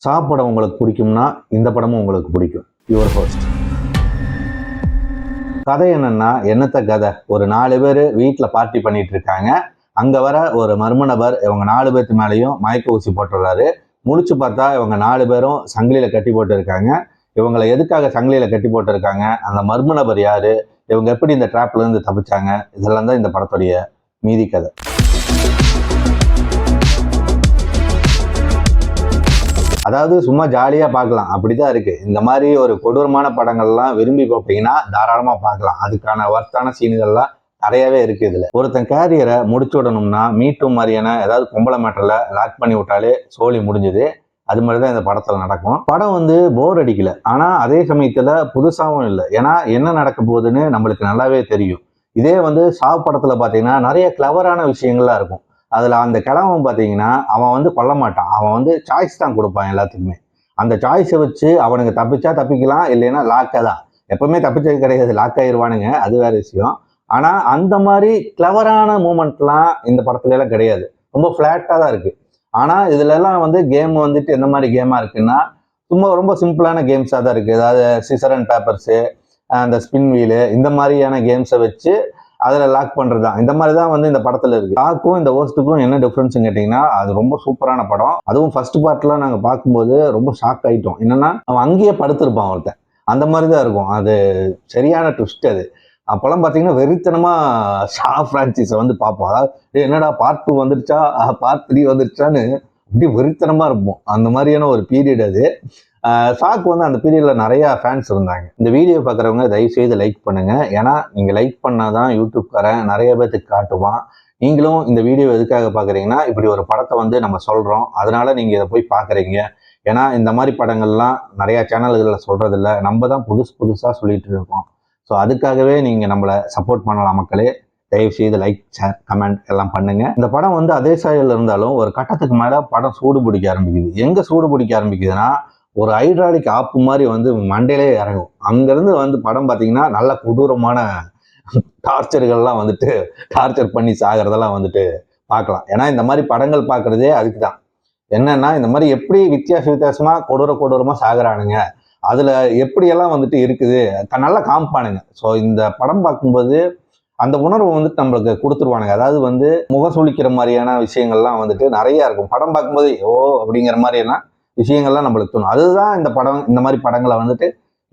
சாப்பிட உங்களுக்கு பிடிக்கும்னா இந்த படமும் உங்களுக்கு பிடிக்கும். Your host. கதை என்னன்னா, என்னத்த கதை, ஒரு 4 பேர் வீட்டில் பார்ட்டி பண்ணிட்டு இருக்காங்க. அங்க வர ஒரு மர்ம நபர் இவங்க 4 பேர்த்து மேலேயும் மயக்க ஊசி போட்டுறாரு. முழிச்சு பார்த்தா இவங்க 4 பேரும் சங்கிலியில கட்டி போட்டு இருக்காங்க. இவங்களை எதுக்காக சங்கிலியில கட்டி போட்டு இருக்காங்க, அந்த மர்ம நபர் யாரு, இவங்க எப்படி இந்த ட்ராப்ல இருந்து தப்பிச்சாங்க, இதெல்லாம் தான் இந்த படத்துடைய மீதி கதை. அதாவது சும்மா ஜாலியா பார்க்கலாம், அப்படிதான் இருக்கு. இந்த மாதிரி ஒரு கொடூரமான படங்கள்லாம் விரும்பி பார்ப்பீங்கன்னா தாராளமா பார்க்கலாம். அதுக்கான வர்த்தான சீன்கள்லாம் நிறையவே இருக்கு. இதுல ஒருத்தன் கேரியரை முடிச்சு விடணும்னா மீட்டு மாதிரியான ஏதாவது பொம்பளை மேட்டர்ல லாக் பண்ணி விட்டாலே சோழி முடிஞ்சுது. அது மாதிரிதான் இந்த படத்துல நடக்கும். படம் போர் அடிக்கல, ஆனா அதே சமயத்துல புதுசாவும் இல்லை. ஏன்னா என்ன நடக்க போகுதுன்னு நம்மளுக்கு நல்லாவே தெரியும். இதே சாவு படத்துல பாத்தீங்கன்னா நிறைய கிளவரான விஷயங்கள்லாம் இருக்கும். அதுல அந்த கிழவன் பாத்தீங்கன்னா அவன் கொல்ல மாட்டான், அவன் சாய்ஸ் தான் கொடுப்பான் எல்லாத்துக்குமே. அந்த சாய்ஸை வச்சு அவனுக்கு தப்பிச்சா தப்பிக்கலாம், இல்லைன்னா லாக்கை தான். எப்பவுமே தப்பிச்சது கிடையாது, லாக் ஆயிடுவானுங்க, அது வேற விஷயம். ஆனா அந்த மாதிரி கிளவரான மூமெண்ட்லாம் இந்த படத்துல எல்லாம் கிடையாது. ரொம்ப ஃபிளாட்டா தான் இருக்கு. ஆனா இதுல எல்லாம் கேம் எந்த மாதிரி கேமா இருக்குன்னா, சும்மா ரொம்ப சிம்பிளான கேம்ஸா தான் இருக்கு. அதாவது சிசர் அண்ட் பேப்பர்ஸு, அந்த ஸ்பின் வீலு, இந்த மாதிரியான கேம்ஸை வச்சு அதில் லாக் பண்ணுறது தான். இந்த மாதிரி தான் இந்த படத்தில் இருக்குது. லாக்கும் இந்த ஹோஸ்ட்டுக்கும் என்ன டிஃப்ரென்ஸ்னு கேட்டிங்கன்னா, அது ரொம்ப சூப்பரான படம். அதுவும் ஃபர்ஸ்ட் பார்ட்லாம் நாங்கள் பார்க்கும்போது ரொம்ப ஷாக் ஆகிட்டோம். என்னன்னா, அவன் அங்கேயே படுத்திருப்பான் ஒருத்தன், அந்த மாதிரி தான் இருக்கும். அது சரியான ட்விஸ்ட். அது அப்போல்லாம் பார்த்தீங்கன்னா வெறித்தனமாக ஷா ஃப்ரான்ச்சைஸை பார்ப்போம். அதாவது என்னடா பார்ட் 2 வந்துருச்சா, பார்ட் 3 வந்துருச்சான்னு அப்படி வெறித்தனமாக இருப்போம். அந்த மாதிரியான ஒரு பீரியட் அது. ஷாக்கு அந்த பீரியட்ல நிறைய ஃபேன்ஸ் இருந்தாங்க. இந்த வீடியோ பார்க்குறவங்க தயவு செய்து லைக் பண்ணுங்க. ஏன்னா நீங்க லைக் பண்ணாதான் யூடியூப்காரன் நிறைய பேத்துக்கு காட்டுவான். நீங்களும் இந்த வீடியோ எதுக்காக பார்க்குறீங்கன்னா, இப்படி ஒரு படத்தை நம்ம சொல்றோம், அதனால நீங்க இதை போய் பார்க்குறீங்க. ஏன்னா இந்த மாதிரி படங்கள்லாம் நிறைய சேனல்களில் சொல்றதில்ல, நம்ம தான் புதுசா சொல்லிட்டு இருக்கோம். ஸோ அதுக்காகவே நீங்க நம்மளை சப்போர்ட் பண்ணலாம் மக்களே. தயவு செய்து லைக், ஷேர், கமெண்ட் எல்லாம் பண்ணுங்க. இந்த படம் அதே சாயல் இருந்தாலும் ஒரு கட்டத்துக்கு மேல படம் சூடு பிடிக்க ஆரம்பிக்குது. எங்க சூடு பிடிக்க ஆரம்பிக்குதுன்னா, ஒரு ஹைட்ராலிக் ஆப்பு மாதிரி மண்டையிலே இறங்கும். அங்கிருந்து படம் பார்த்தீங்கன்னா நல்ல கொடூரமான டார்ச்சர்கள்லாம் டார்ச்சர் பண்ணி சாகிறதெல்லாம் பார்க்கலாம். ஏன்னா இந்த மாதிரி படங்கள் பார்க்கறதே அதுக்கு தான். என்னன்னா, இந்த மாதிரி எப்படி வித்தியாசமா கொடூரமா சாகுறானுங்க, அதுல எப்படியெல்லாம் இருக்குது நல்லா காமிப்பானுங்க. ஸோ இந்த படம் பார்க்கும்போது அந்த உணர்வு நம்மளுக்கு கொடுத்துருவானுங்க. அதாவது முகம் சுளிக்கிற மாதிரியான விஷயங்கள்லாம் நிறைய இருக்கும். படம் பார்க்கும்போது ஓ அப்படிங்கிற மாதிரியெல்லாம் விஷயங்கள்லாம் நம்மளுக்கு தோணும். அதுதான் இந்த படம், இந்த மாதிரி படங்களை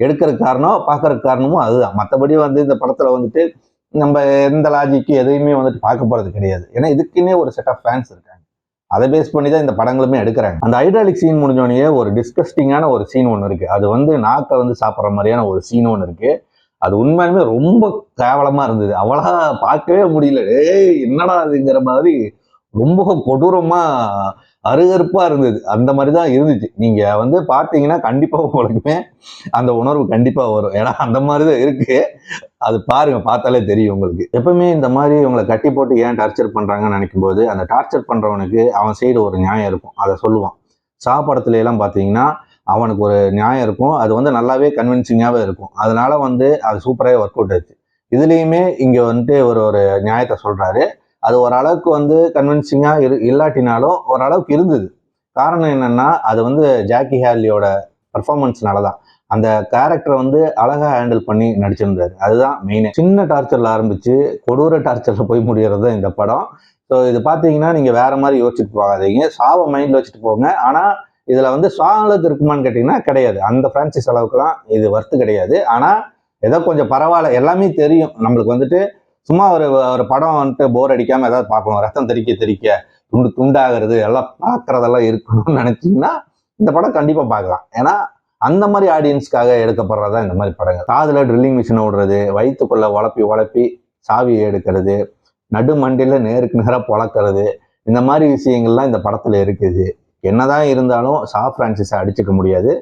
எடுக்கிறதுக்கு காரணம், பார்க்கறதுக்கு காரணமும் அதுதான். மற்றபடி இந்த படத்துல நம்ம எந்த லாஜிக்கு எதையுமே பார்க்க போறது கிடையாது. ஏன்னா இதுக்குன்னே ஒரு செட் ஆஃப் ஃபேன்ஸ் இருக்காங்க. அதை பேஸ் பண்ணி தான் இந்த படங்களுமே எடுக்கிறாங்க. அந்த ஹைட்ராலிக் சீன் முடிஞ்சோடனே ஒரு டிஸ்கஸ்டிங்கான ஒரு சீன் ஒன்று இருக்கு. அது நாக்கை சாப்பிட்ற மாதிரியான ஒரு சீன் ஒன்று இருக்கு. அது உண்மையுமே ரொம்ப கேவலமா இருந்தது. அவளா பார்க்கவே முடியல. என்னடா அதுங்கிற மாதிரி ரொம்ப கொடூரமா அருகருப்பா இருந்தது. அந்த மாதிரிதான் இருந்துச்சு. நீங்க பார்த்தீங்கன்னா கண்டிப்பா உங்களுக்குமே அந்த உணர்வு கண்டிப்பா வரும். ஏன்னா அந்த மாதிரிதான் இருக்கு. அது பாருங்க, பார்த்தாலே தெரியும் உங்களுக்கு. எப்பவுமே இந்த மாதிரி உங்களை கட்டி போட்டு ஏன் டார்ச்சர் பண்றாங்கன்னு நினைக்கும் போது, அந்த டார்ச்சர் பண்றவனுக்கு அவன் சைடு ஒரு நியாயம் இருக்கும், அதை சொல்லுவான். சாப்படத்துல எல்லாம் பாத்தீங்கன்னா அவனுக்கு ஒரு நியாயம் இருக்கும். அது நல்லாவே கன்வின்சிங்காவே இருக்கும். அதனால அது சூப்பராகவே ஒர்க் அவுட் ஆச்சு. இதுலயுமே இங்க ஒரு ஒரு நியாயத்தை சொல்றாரு. அது ஓரளவுக்கு கன்வின்சிங்கா இல்லாட்டினாலும் ஓரளவுக்கு இருந்தது. காரணம் என்னன்னா, அது ஜாக்கி ஹேர்லியோட பர்ஃபார்மன்ஸ்னாலதான். அந்த கேரக்டரை அழகா ஹேண்டில் பண்ணி நடிச்சிருந்தாரு. அதுதான் மெயின். சின்ன டார்ச்சர்ல ஆரம்பிச்சு கொடூர டார்ச்சர்ல போய் முடியறது இந்த படம். ஸோ இது பாத்தீங்கன்னா நீங்க வேற மாதிரி யோசிச்சுட்டு போகாதீங்க, சாவை மைண்ட்ல வச்சுட்டு போங்க. ஆனா இதுல அளவுக்கு இருக்குமான்னு கேட்டீங்கன்னா கிடையாது. அந்த பிரான்சைஸ் அளவுக்குலாம் இது வர்த்து கிடையாது. ஆனா ஏதோ கொஞ்சம் பரவாயில்ல, எல்லாமே தெரியும் நம்மளுக்கு. சும்மா ஒரு ஒரு படம் போர் அடிக்காம ஏதாவது பார்க்கணும், ரத்தம் தெறிக்க துண்டாகிறது எல்லாம் பார்க்கறதெல்லாம் இருக்கணும்னு நினைச்சீங்கன்னா இந்த படம் கண்டிப்பா பார்க்கலாம். ஏன்னா அந்த மாதிரி ஆடியன்ஸ்க்காக எடுக்கப்படுறதா இந்த மாதிரி படங்கள். காதுல ட்ரில்லிங் மிஷின் ஓடுறது, வயிற்றுக்குள்ள உழப்பி சாவியை எடுக்கிறது, நடு மண்டியில நேருக்கு நேராக பொழக்கிறது, இந்த மாதிரி விஷயங்கள்லாம் இந்த படத்துல இருக்குது. என்னதான் இருந்தாலும் ஷா பிரான்சிஸை அடிச்சுக்க முடியாது.